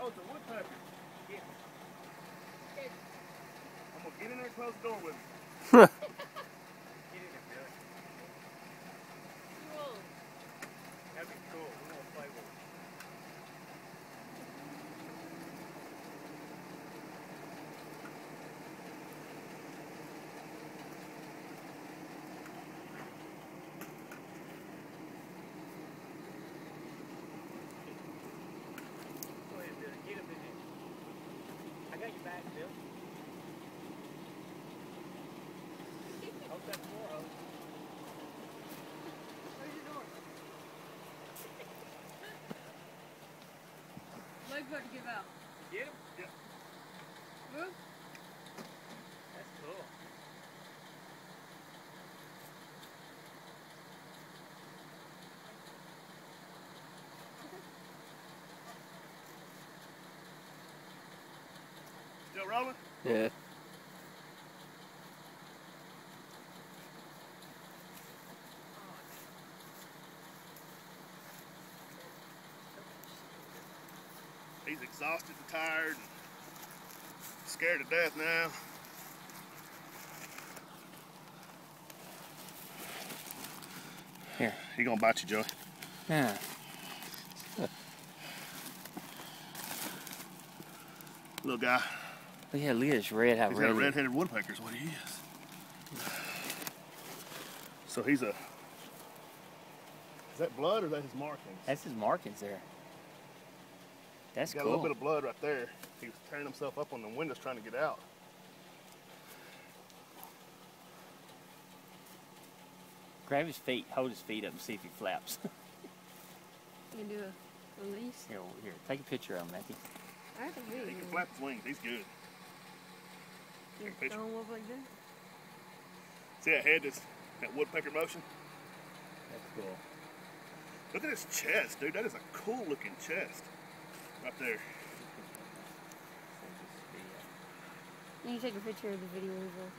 Oh, it's a woodpecker. Yeah. I'm gonna get in there and close the door with him. Get in there, Billy. Cool. That'd be cool. We're gonna play with him. Go ahead, Billy. Get him in there. I got your back, Bill. Open that door up. Where's your door? Leg's about to give out. Get him? Yeah. Move. That's cool. Still rolling? Yeah. He's exhausted and tired and scared to death now. Here. He gonna bite you, Joey. Yeah. Little guy. Look at this red, how He's red got a it is. red-headed woodpecker is what he is. So he's a... Is that blood or is that his markings? That's his markings there. That's He's got cool. a little bit of blood right there. He was tearing himself up on the windows trying to get out. Grab his feet, hold his feet up and see if he flaps. You can do a lease. Here, take a picture of him, Matthew. I can do it. He can flap his wings. He's good. Your picture. phone look like that? See that head, that woodpecker motion? That's cool. Look at his chest, dude. That is a cool looking chest. Right there. You can take a picture of the video as well.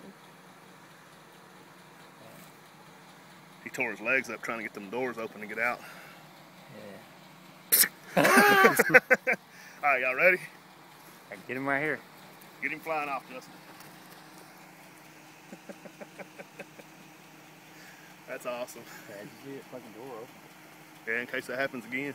He tore his legs up trying to get them doors open to get out. Yeah. Alright, y'all ready? I get him right here. Get him flying off, Justin. That's awesome. Yeah, did you see that fucking door open? Yeah, in case that happens again.